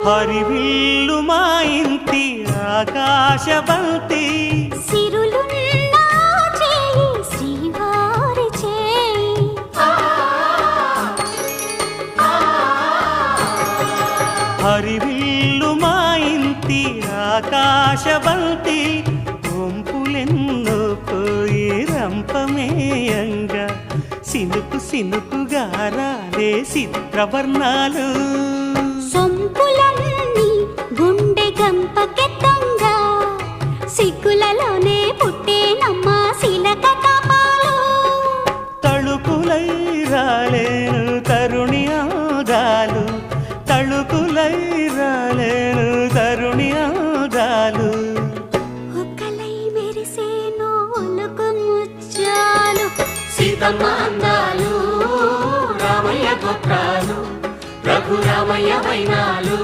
హరివిల్లు మా ఇంటి ఆకాశబంతి హరివిల్లు మా ఇంటి ఆకాశబంతి వంపులెన్నో పోయి రంపమేయంగా సినుకు సినుకుగా రాలే చిత్రవర్ణాలు సొంపులన్నీ గుండె గంపకెత్తంగా సిగ్గులలోనే పుట్టేనమ్మా శిలక కపాలు తళుకులై రాలేను తరుణి ఆదాలు తళుకులై రాలేను తరుణి ఆదాలు ఒక్కలై మెరిసేనో ఒలుకు ముచ్చాలు సీతమ్మ అందాలు రామయ్య గోత్రాలు రఘురామయ్య వైనాలు